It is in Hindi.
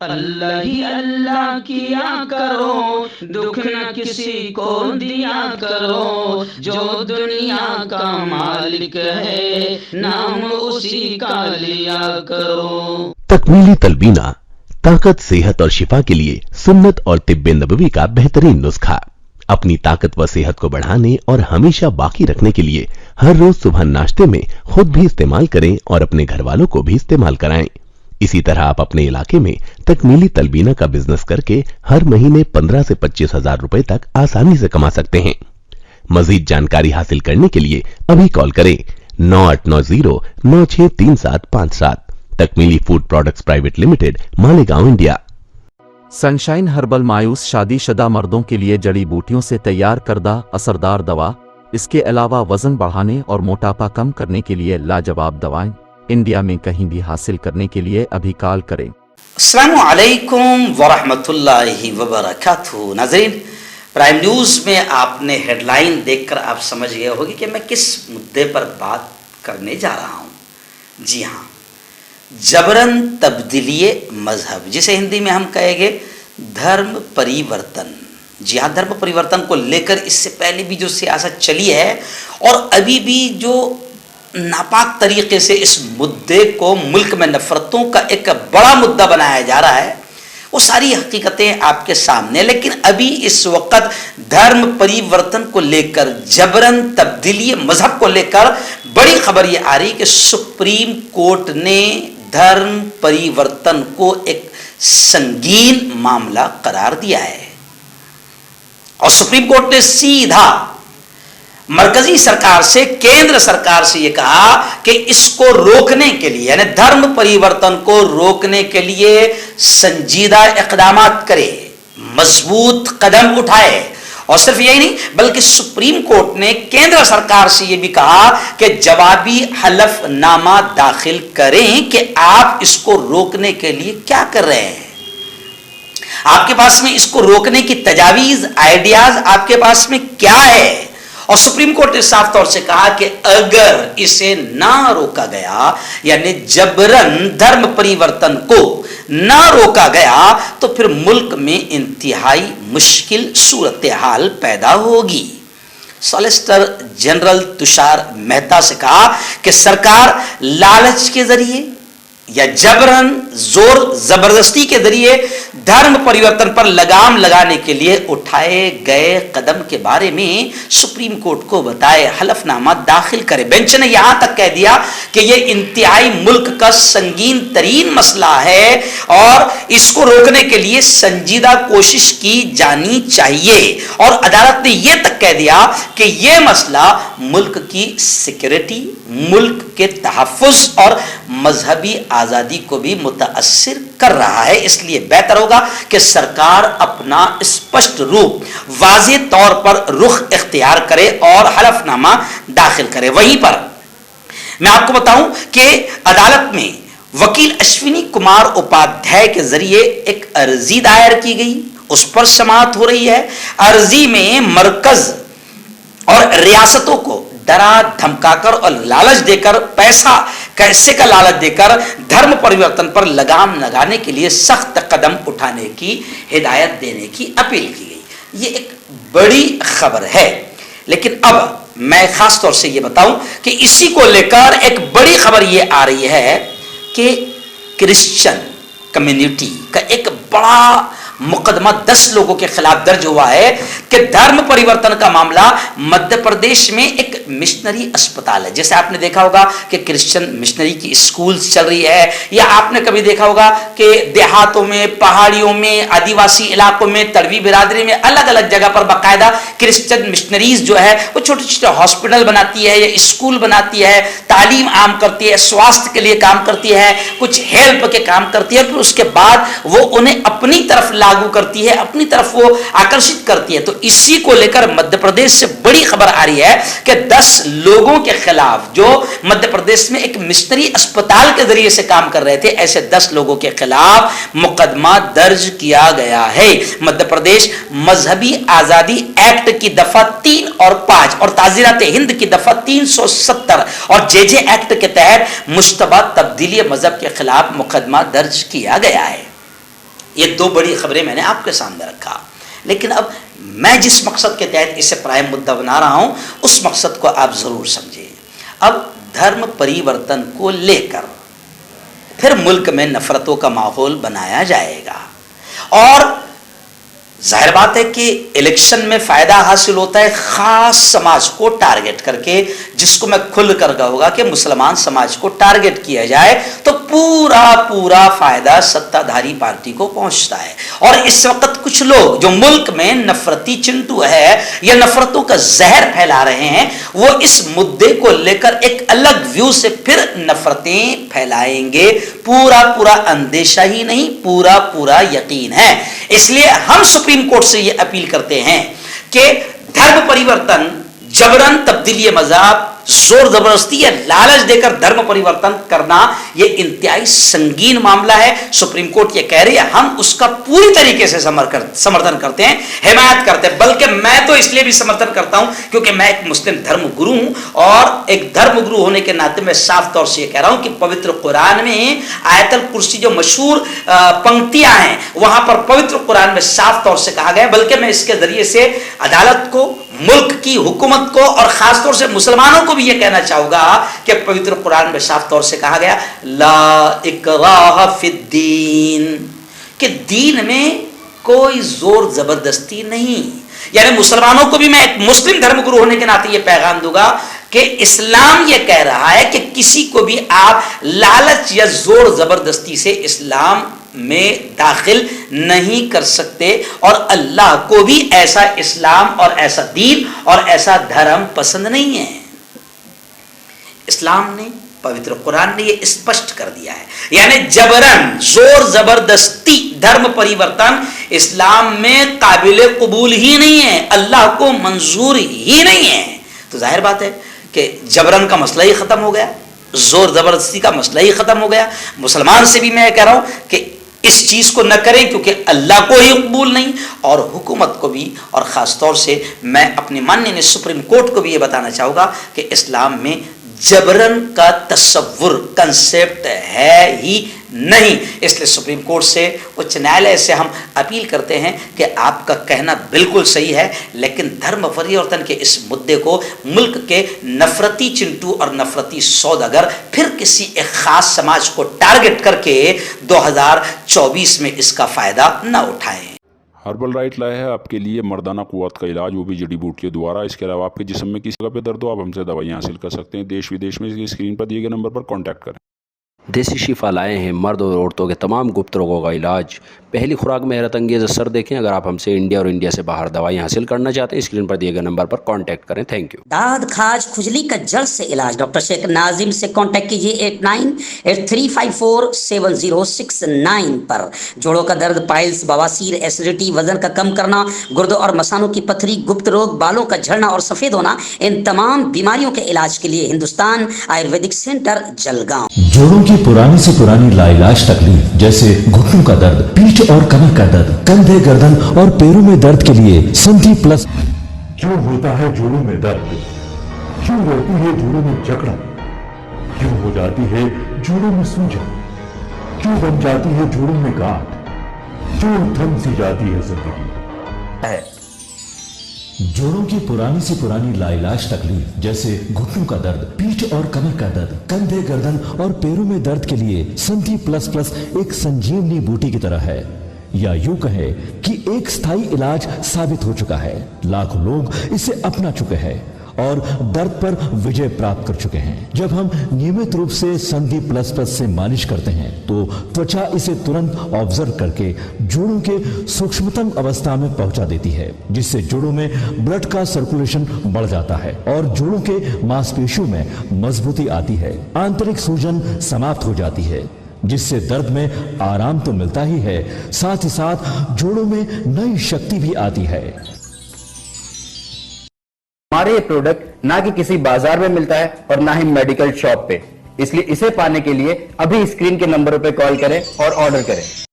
अल्लाह ही अल्लाह किया करो, दुख न किसी को दिया करो, जो दुनिया का मालिक है नाम उसी का लिया करो। तकमीली तलबीना, ताकत, सेहत और शिफा के लिए सुन्नत और तिब्बे नबवी का बेहतरीन नुस्खा। अपनी ताकत व सेहत को बढ़ाने और हमेशा बाकी रखने के लिए हर रोज सुबह नाश्ते में खुद भी इस्तेमाल करें और अपने घर वालों को भी इस्तेमाल कराएं। इसी तरह आप अपने इलाके में तकमीली तलबीना का बिजनेस करके हर महीने 15 से 25 हजार रुपए तक आसानी से कमा सकते हैं। मजीद जानकारी हासिल करने के लिए अभी कॉल करें 9890963757। Takmili food products private limited, Malegaon, India. Sunshine herbal मायूस शादीशुदा मर्दों के लिए जड़ी बूटियों से तैयार करदा असरदार दवा। इसके अलावा वजन बढ़ाने और मोटापा कम करने के लिए लाजवाब दवाएं इंडिया में कहीं भी हासिल करने के लिए अभी कॉल करें। अस्सलामु अलैकुम वरहमतुल्लाहि वबरकातुहू। नाज़रीन, प्राइम न्यूज़ में आपने हेडलाइन देखकर आप समझ गए होंगे कि मैं किस मुद्दे पर बात करने जा रहा हूँ। जी हाँ, जबरन तब्दीलिए मजहब, जिसे हिंदी में हम कहेंगे धर्म परिवर्तन। जी हाँ, धर्म परिवर्तन को लेकर इससे पहले भी जो सियासत चली है और अभी भी जो नापाक तरीके से इस मुद्दे को मुल्क में नफरतों का एक बड़ा मुद्दा बनाया जा रहा है, वो सारी हकीकतें आपके सामने। लेकिन अभी इस वक्त धर्म परिवर्तन को लेकर, जबरन तब्दीली मजहब को लेकर बड़ी खबर ये आ रही कि सुप्रीम कोर्ट ने धर्म परिवर्तन को एक संगीन मामला करार दिया है और सुप्रीम कोर्ट ने सीधा मरकजी सरकार से, केंद्र सरकार से यह कहा कि इसको रोकने के लिए, यानी धर्म परिवर्तन को रोकने के लिए संजीदा इक़दाम करे, मजबूत कदम उठाए। और सिर्फ यही नहीं, बल्कि सुप्रीम कोर्ट ने केंद्र सरकार से यह भी कहा कि जवाबी हलफनामा दाखिल करें कि आप इसको रोकने के लिए क्या कर रहे हैं। आपके पास में इसको रोकने की तजावीज, आइडियाज आपके पास में क्या है। और सुप्रीम कोर्ट ने साफ तौर से कहा कि अगर इसे ना रोका गया, यानी जबरन धर्म परिवर्तन को ना रोका गया, तो फिर मुल्क में इंतहाई मुश्किल सूरत हाल पैदा होगी। सॉलिसिटर जनरल तुषार मेहता से कहा कि सरकार लालच के जरिए या जबरन जोर जबरदस्ती के जरिए धर्म परिवर्तन पर लगाम लगाने के लिए उठाए गए कदम के बारे में सुप्रीम कोर्ट को बताए, हलफनामा दाखिल करे। बेंच ने यहां तक कह दिया कि यह इंतहाई मुल्क का संगीन तरीन मसला है और इसको रोकने के लिए संजीदा कोशिश की जानी चाहिए। और अदालत ने यह तक कह दिया कि यह मसला मुल्क की सिक्योरिटी, मुल्क के तहफ़्फ़ुज़ और मजहबी आज़ादी को भी मुतासिर कर रहा है। इसलिए बेहतर होगा कि सरकार अपना स्पष्ट रूप, वाज़ेह तौर पर रुख इख्तियार करे और हलफनामा दाखिल करे। वहीं पर मैं आपको बताऊं कि अदालत में वकील अश्विनी कुमार उपाध्याय के जरिए एक अर्जी दायर की गई, उस पर समाअत हो रही है। अर्जी में मरकज और रियासतों को डरा धमकाकर और लालच देकर, पैसे का लालच देकर धर्म परिवर्तन पर लगाम लगाने के लिए सख्त कदम उठाने की हिदायत देने की अपील की गई। ये एक बड़ी खबर है। लेकिन अब मैं खास तौर से ये बताऊं कि इसी को लेकर एक बड़ी खबर ये आ रही है कि क्रिश्चियन कम्युनिटी का एक बड़ा मुकदमा 10 लोगों के खिलाफ दर्ज हुआ है कि धर्म परिवर्तन का मामला मध्य प्रदेश में एक मिशनरी अस्पताल है। जैसे आपने देखा होगा कि क्रिश्चियन मिशनरी की स्कूल्स चल रही है, या आपने कभी देखा होगा कि देहातों में, पहाड़ियों में, आदिवासी इलाकों में, तड़वी बिरादरी में अलग अलग जगह पर बाकायदा क्रिश्चियन मिशनरीज जो है वो छोटे छोटे हॉस्पिटल बनाती है या स्कूल बनाती है, तालीम आम करती है, स्वास्थ्य के लिए काम करती है, कुछ हेल्प के काम करती है, फिर उसके बाद वो उन्हें अपनी तरफ लागू करती है, अपनी तरफ वो आकर्षित करती है। तो इसी को लेकर मध्य प्रदेश से बड़ी खबर आ रही है कि 10 लोगों के खिलाफ, जो मध्य प्रदेश में एक मिशनरी अस्पताल के जरिए से काम कर रहे थे, ऐसे 10 लोगों के खिलाफ मुकदमा दर्ज किया गया है। मध्य प्रदेश मजहबी आजादी एक्ट की दफा 3 और 5 और ताज़ीरात हिंद की दफा 370 और जेजे एक्ट के तहत मुश्तबा तब्दीली मजहब के खिलाफ मुकदमा दर्ज किया गया है। ये दो बड़ी खबरें मैंने आपके सामने रखा। लेकिन अब मैं जिस मकसद के तहत इसे प्राइम मुद्दा बना रहा हूं, उस मकसद को आप जरूर समझिए। अब धर्म परिवर्तन को लेकर फिर मुल्क में नफरतों का माहौल बनाया जाएगा, और जाहिर बात है कि इलेक्शन में फायदा हासिल होता है खास समाज को टारगेट करके, जिसको मैं खुल कर कहूंगा कि मुसलमान समाज को टारगेट किया जाए तो पूरा फायदा सत्ताधारी पार्टी को पहुंचता है। और इस वक्त कुछ लोग जो मुल्क में नफरती चिंटू है या नफरतों का जहर फैला रहे हैं, वो इस मुद्दे को लेकर एक अलग व्यू से फिर नफरतें फैलाएंगे। पूरा अंदेशा ही नहीं, पूरा यकीन है। इसलिए हम सुप्रीम कोर्ट से यह अपील करते हैं कि धर्म परिवर्तन, जबरन तब्दीली मज़हब, जोर जबरदस्ती या लालच देकर धर्म परिवर्तन करना, यह इंतहाई संगीन मामला है। सुप्रीम कोर्ट यह कह रही है, हम उसका पूरी तरीके से समर्थन करते हैं, हिमायत करते हैं। बल्कि मैं तो इसलिए भी समर्थन करता हूं क्योंकि मैं एक मुस्लिम धर्म गुरु हूं, और एक धर्म गुरु होने के नाते मैं साफ तौर से यह कह रहा हूं कि पवित्र कुरान में आयतल कुर्सी जो मशहूर पंक्तियां हैं, वहां पर पवित्र कुरान में साफ तौर से कहा गया। बल्कि मैं इसके जरिए से अदालत को, मुल्क की हुकूमत को और खासतौर से मुसलमानों को भी यह कहना चाहूंगा कि पवित्र कुरान में साफ तौर से कहा गया, ला इकराह फिद्दीन, कि दीन में कोई जोर जबरदस्ती नहीं। यानी मुसलमानों को भी मैं एक मुस्लिम धर्मगुरु होने के नाते यह पैगाम दूंगा कि इस्लाम यह कह रहा है कि किसी को भी आप लालच या जोर जबरदस्ती से इस्लाम में दाखिल नहीं कर सकते, और अल्लाह को भी ऐसा इस्लाम और ऐसा दीन और ऐसा धर्म पसंद नहीं है। इस्लाम ने, पवित्र कुरान ने यह स्पष्ट कर दिया है। यानी जबरन, जोर जबरदस्ती धर्म परिवर्तन इस्लाम में काबिल कबूल ही नहीं है, अल्लाह को मंजूर ही नहीं है। तो जाहिर बात है कि जबरन का मसला ही खत्म हो गया, जोर जबरदस्ती का मसला ही खत्म हो गया। मुसलमान से भी मैं कह रहा हूं कि इस चीज को न करें क्योंकि अल्लाह को ही कबूल नहीं, और हुकूमत को भी, और खास तौर से मैं अपने माननीय सुप्रीम कोर्ट को भी यह बताना चाहूंगा कि इस्लाम में जबरन का तस्वुर, कंसेप्ट है ही नहीं। इसलिए सुप्रीम कोर्ट से, उच्च न्यायालय से हम अपील करते हैं कि आपका कहना बिल्कुल सही है, लेकिन धर्म परिवर्तन के इस मुद्दे को मुल्क के नफरती चिंटू और नफरती सौदागर फिर किसी एक खास समाज को टारगेट करके 2024 में इसका फायदा न उठाएं। हर्बल राइट लाया है आपके लिए मर्दाना कुव्वत का इलाज, वो भी जड़ी बूटियों द्वारा। इसके अलावा आपके जिस्म में किसी जगह पे दर्द हो, आप हमसे दवाइयाँ हासिल कर सकते हैं। देश विदेश में स्क्रीन पर दिए गए नंबर पर कॉन्टैक्ट करें। देसी शिफा लाए हैं मर्द और औरतों के तमाम गुप्त रोगों का इलाज। पहली खुराक में हैरत अंगेज़ असर देखें। अगर आप हमसे इंडिया और इंडिया से बाहर दवाई हासिल करना चाहते हैं, स्क्रीन पर दिए गए नंबर पर कांटेक्ट करें। Thank you. दाद, खाज, खुजली का जल्द से इलाज डॉक्टर शेख नाजिम से कांटेक्ट कीजिए 8983547069 पर। जोड़ों का दर्द, पाइल्स, बवासीर, एसिडिटी, वजन का कम करना, गुर्दों और मसानों की पथरी, गुप्त रोग, बालों का झड़ना और सफ़ेद होना, इन तमाम बीमारियों के इलाज के लिए हिंदुस्तान आयुर्वेदिक सेंटर जलगांव। जोड़ों की पुरानी से पुरानी लाइलाज तकलीफ जैसे घुटनों का दर्द, पीठ और कमर का दर्द, कंधे, गर्दन और पैरों में दर्द के लिए संधि प्लस। क्यों होता है जोड़ों में दर्द? क्यों रहती है जोड़ों में जकड़न? क्यों हो जाती है जोड़ों में सूजन? क्यों बन जाती है जोड़ों में गांठ? क्यों थम सी जाती है जिंदगी? जोड़ों की पुरानी से पुरानी लाइलाज तकलीफ जैसे घुटनों का दर्द, पीठ और कमर का दर्द, कंधे, गर्दन और पैरों में दर्द के लिए संधि प्लस प्लस एक संजीवनी बूटी की तरह है, या यूं कहे कि एक स्थायी इलाज साबित हो चुका है। लाखों लोग इसे अपना चुके हैं और दर्द पर विजय प्राप्त कर चुके हैं। जब हम नियमित रूप से संधि प्लस प्लस से मालिश करते हैं तो त्वचा इसे तुरंत ऑब्जर्व करके जोड़ों के सूक्ष्मतम अवस्था में पहुंचा देती है, जिससे जोड़ों में ब्लड का सर्कुलेशन बढ़ जाता है और जोड़ों के मांसपेशियों में मजबूती आती है। आंतरिक सूजन समाप्त हो जाती है, जिससे दर्द में आराम तो मिलता ही है, साथ ही साथ जोड़ों में नई शक्ति भी आती है। हमारे ये प्रोडक्ट ना कि किसी बाजार में मिलता है और ना ही मेडिकल शॉप पे, इसलिए इसे पाने के लिए अभी स्क्रीन के नंबरों पे कॉल करें और ऑर्डर करें।